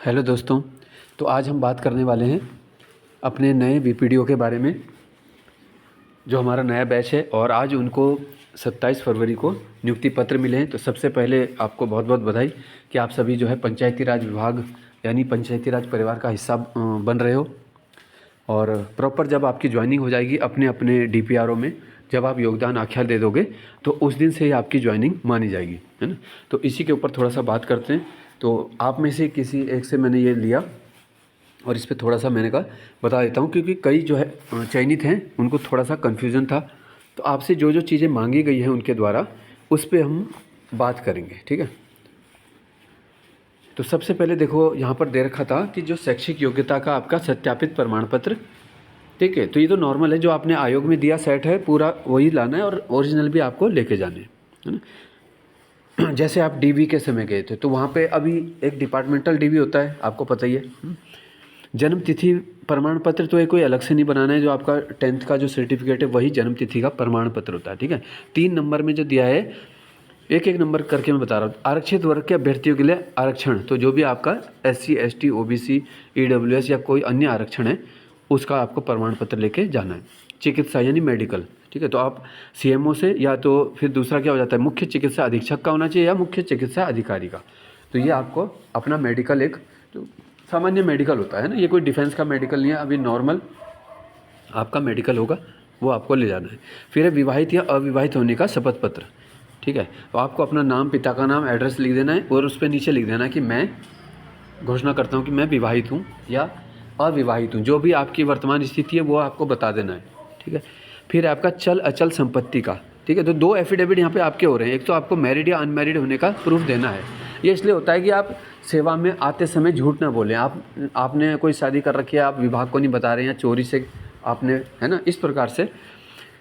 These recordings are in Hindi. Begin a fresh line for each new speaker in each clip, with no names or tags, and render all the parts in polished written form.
हेलो दोस्तों। तो आज हम बात करने वाले हैं अपने नए बीपीडीओ के बारे में, जो हमारा नया बैच है और आज उनको 27 फरवरी को नियुक्ति पत्र मिले हैं। तो सबसे पहले आपको बहुत बहुत बधाई कि आप सभी जो है पंचायती राज विभाग यानी पंचायती राज परिवार का हिस्सा बन रहे हो। और प्रॉपर जब आपकी ज्वाइनिंग हो जाएगी अपने अपने डीपीआरओ में, जब आप योगदान आख्या दे दोगे तो उस दिन से ही आपकी ज्वाइनिंग मानी जाएगी, है ना। तो इसी के ऊपर थोड़ा सा बात करते हैं। तो आप में से किसी एक से मैंने ये लिया और इस पे थोड़ा सा मैंने कहा बता देता हूँ, क्योंकि कई जो है चयनित हैं उनको थोड़ा सा कन्फ्यूज़न था। तो आपसे जो जो चीज़ें मांगी गई हैं उनके द्वारा उस पर हम बात करेंगे, ठीक है। तो सबसे पहले देखो यहाँ पर दे रखा था कि जो शैक्षिक योग्यता का आपका सत्यापित प्रमाण पत्र, ठीक है। तो ये तो नॉर्मल है, जो आपने आयोग में दिया सेट है पूरा वही लाना है और ओरिजिनल भी आपको लेके जाने, है ना। जैसे आप डीवी के समय गए थे तो वहाँ पे अभी एक डिपार्टमेंटल डीवी होता है, आपको पता ही है। जन्म तिथि प्रमाण पत्र तो ये कोई अलग से नहीं बनाना है, जो आपका 10th का जो सर्टिफिकेट है वही जन्म तिथि का प्रमाण पत्र होता है, ठीक है। 3 नंबर में जो दिया है, एक एक नंबर करके मैं बता रहा हूँ। आरक्षित वर्ग के अभ्यर्थियों के लिए आरक्षण, तो जो भी आपका SC ST OBC EWS या कोई अन्य आरक्षण है उसका आपको प्रमाण पत्र लेके जाना है। चिकित्सा यानी मेडिकल, ठीक है। तो आप CMO से या तो फिर दूसरा क्या हो जाता है, मुख्य चिकित्सा अधीक्षक का होना चाहिए या मुख्य चिकित्सा अधिकारी का। तो ये आपको अपना मेडिकल एक तो सामान्य मेडिकल होता है ना, ये कोई डिफेंस का मेडिकल नहीं है, अभी नॉर्मल आपका मेडिकल होगा वो आपको ले जाना है। फिर है विवाहित या अविवाहित होने का शपथ पत्र, ठीक है। तो आपको अपना नाम, पिता का नाम, एड्रेस लिख देना है और उस पर नीचे लिख देना है कि मैं घोषणा करता हूँ कि मैं विवाहित हूँ या अविवाहित हूँ, जो भी आपकी वर्तमान स्थिति है वो आपको बता देना है, ठीक है। फिर आपका चल अचल संपत्ति का, ठीक है। तो 2 एफिडेविट यहाँ पे आपके हो रहे हैं। एक तो आपको मैरिड या अनमैरिड होने का प्रूफ देना है। ये इसलिए होता है कि आप सेवा में आते समय झूठ ना बोलें। आपने कोई शादी कर रखी है, आप विभाग को नहीं बता रहे हैं, चोरी से आपने, है ना, इस प्रकार से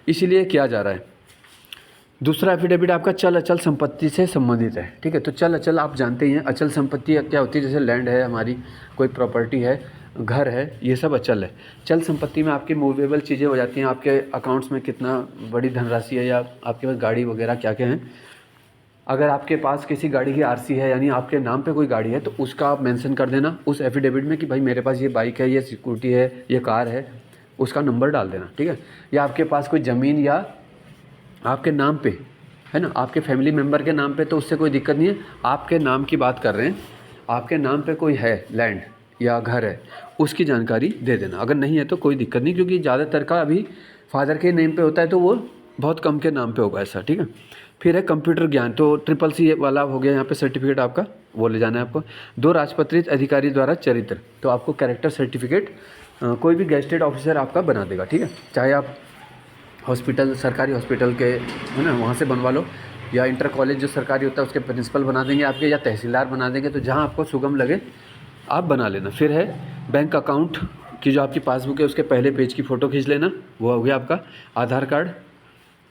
इसीलिए किया जा रहा है। दूसरा एफिडेविट आपका चल अचल संपत्ति से संबंधित है, ठीक है। तो चल अचल आप जानते ही हैं, अचल संपत्ति क्या होती है, जैसे लैंड है हमारी, कोई प्रॉपर्टी है, घर है, ये सब अचल है। चल संपत्ति में आपकी मूवेबल चीज़ें हो जाती हैं, आपके अकाउंट्स में कितना बड़ी धनराशि है या आपके पास गाड़ी वगैरह क्या क्या हैं। अगर आपके पास किसी गाड़ी की RC है यानी आपके नाम पे कोई गाड़ी है तो उसका आप मेंशन कर देना उस एफिडेविट में कि भाई मेरे पास ये बाइक है, ये स्कूटी है, ये कार है, उसका नंबर डाल देना, ठीक है। या आपके पास कोई ज़मीन या आपके नाम पे है ना, आपके फैमिली मेम्बर के नाम पे, तो उससे कोई दिक्कत नहीं है। आपके नाम की बात कर रहे हैं, आपके नाम पे कोई है लैंड या घर है, उसकी जानकारी दे देना। अगर नहीं है तो कोई दिक्कत नहीं, क्योंकि ज़्यादातर का अभी फादर के नेम पे होता है तो वो बहुत कम के नाम पे होगा ऐसा, ठीक है। फिर है कंप्यूटर ज्ञान, तो CCC वाला हो गया यहाँ पे सर्टिफिकेट आपका, वो ले जाना है आपको। 2 राजपत्रित अधिकारी द्वारा चरित्र, तो आपको कैरेक्टर सर्टिफिकेट कोई भी गेस्टेड ऑफिसर आपका बना देगा, ठीक है। चाहे आप हॉस्पिटल, सरकारी हॉस्पिटल के, है ना, वहाँ से बनवा लो, या इंटर कॉलेज जो सरकारी होता है उसके प्रिंसिपल बना देंगे आपके, या तहसीलदार बना देंगे, तो जहाँ आपको सुगम लगे आप बना लेना। फिर है बैंक अकाउंट की जो आपकी पासबुक है उसके पहले पेज की फ़ोटो खींच लेना, वो हो गया आपका। आधार कार्ड,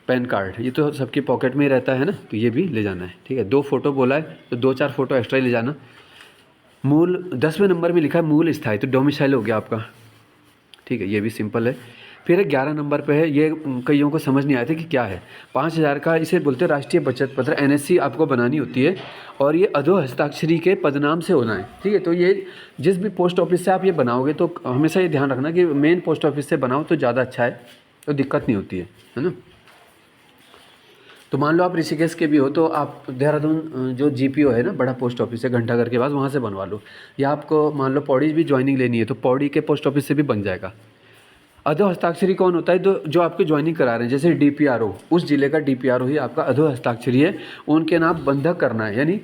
पैन कार्ड, ये तो सबकी पॉकेट में ही रहता है ना, तो ये भी ले जाना है, ठीक है। 2 फोटो बोला है तो 2-4 फोटो एक्स्ट्रा ही ले जाना। मूल 10वें नंबर में लिखा है मूल स्थायी, तो डोमिसाइल हो गया आपका, ठीक है, ये भी सिंपल है। फिर 11 नंबर पे है, ये कईयों को समझ नहीं आया था कि क्या है, 5000 का, इसे बोलते हैं राष्ट्रीय बचत पत्र, NSC आपको बनानी होती है और ये अधो हस्ताक्षरी के पदनाम से होना है, ठीक है। तो ये जिस भी पोस्ट ऑफिस से आप ये बनाओगे तो हमेशा ये ध्यान रखना कि मेन पोस्ट ऑफिस से बनाओ तो ज़्यादा अच्छा है, तो दिक्कत नहीं होती है ना। तो मान लो आप ऋषिकेश के भी हो तो आप देहरादून जो GPO है ना, बड़ा पोस्ट ऑफिस है घंटाघर के पास, वहाँ से बनवा लो। या आपको मान लो पौड़ी भी ज्वाइनिंग लेनी है तो पौड़ी के पोस्ट ऑफिस से भी बन जाएगा। अधो हस्ताक्षरी कौन होता है, तो जो आपकी ज्वाइनिंग करा रहे हैं, जैसे DPRO, उस जिले का DPRO ही आपका अधो हस्ताक्षरी है, उनके नाम बंधक करना है। यानी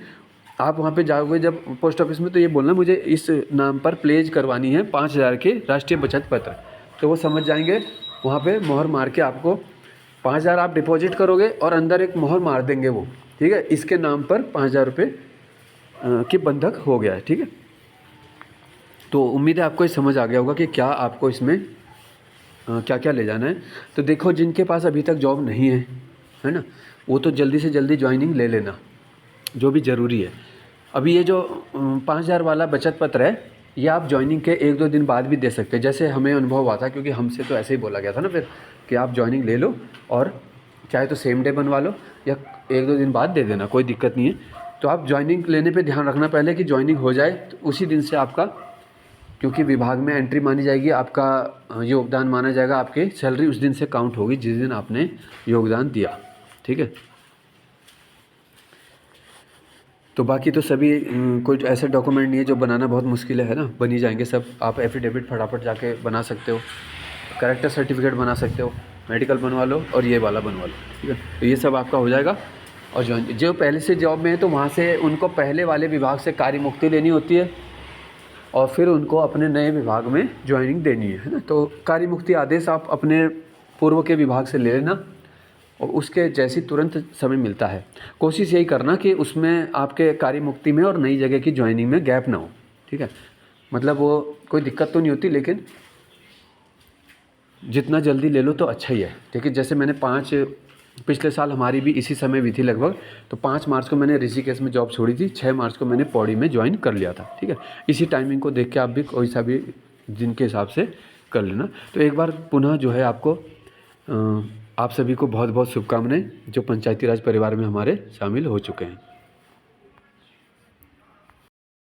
आप वहाँ पे जाओगे जब पोस्ट ऑफिस में तो ये बोलना मुझे इस नाम पर प्लेज करवानी है 5000 के राष्ट्रीय बचत पत्र, तो वो समझ जाएंगे, वहाँ पे मोहर मार के आपको 5000 आप डिपॉजिट करोगे और अंदर एक मोहर मार देंगे वो, ठीक है, इसके नाम पर 5000 रुपये की बंधक हो गया है, ठीक है। तो उम्मीद है आपको ये समझ आ गया होगा कि क्या आपको इसमें क्या क्या ले जाना है। तो देखो, जिनके पास अभी तक जॉब नहीं है ना, वो तो जल्दी से जल्दी ज्वाइनिंग ले लेना, जो भी ज़रूरी है। अभी ये जो 5000 वाला बचत पत्र है, ये आप ज्वाइनिंग के 1-2 दिन बाद भी दे सकते हैं, जैसे हमें अनुभव हुआ था, क्योंकि हमसे तो ऐसे ही बोला गया था ना फिर कि आप ज्वाइनिंग ले लो और चाहे तो सेम डे बनवा लो या 1-2 दिन बाद दे देना, कोई दिक्कत नहीं है। तो आप ज्वाइनिंग लेने पे ध्यान रखना पहले कि ज्वाइनिंग हो जाए तो उसी दिन से आपका, क्योंकि विभाग में एंट्री मानी जाएगी, आपका योगदान माना जाएगा, आपकी सैलरी उस दिन से काउंट होगी जिस दिन आपने योगदान दिया। ठीक है। तो बाकी तो सभी कोई ऐसे डॉक्यूमेंट नहीं है जो बनाना बहुत मुश्किल है ना, बनी जाएंगे सब। आप एफिडेविट फटाफट जाके बना सकते हो, कैरेक्टर सर्टिफिकेट बना सकते हो, मेडिकल बनवा लो और ये वाला बनवा लो। ठीक है, तो ये सब आपका हो जाएगा। और जो पहले से जॉब में है तो वहाँ से उनको पहले वाले विभाग से कार्य मुक्ति लेनी होती है और फिर उनको अपने नए विभाग में ज्वाइनिंग देनी है ना। तो कार्य मुक्ति आदेश आप अपने पूर्व के विभाग से ले लेना और उसके जैसी तुरंत समय मिलता है। कोशिश यही करना कि उसमें आपके कार्य मुक्ति में और नई जगह की ज्वाइनिंग में गैप ना हो। ठीक है, मतलब वो कोई दिक्कत तो नहीं होती, लेकिन जितना जल्दी ले लो तो अच्छा ही है। ठीक है, जैसे मैंने पिछले साल हमारी भी इसी समय हुई थी लगभग, तो 5 मार्च को मैंने ऋषिकेश में जॉब छोड़ी थी, 6 मार्च को मैंने पौड़ी में ज्वाइन कर लिया था। ठीक है, इसी टाइमिंग को देख के आप भी कोई सा भी दिन के हिसाब से कर लेना। तो एक बार पुनः जो है आपको आप सभी को बहुत बहुत शुभकामनाएं जो पंचायती राज परिवार में हमारे शामिल हो चुके हैं।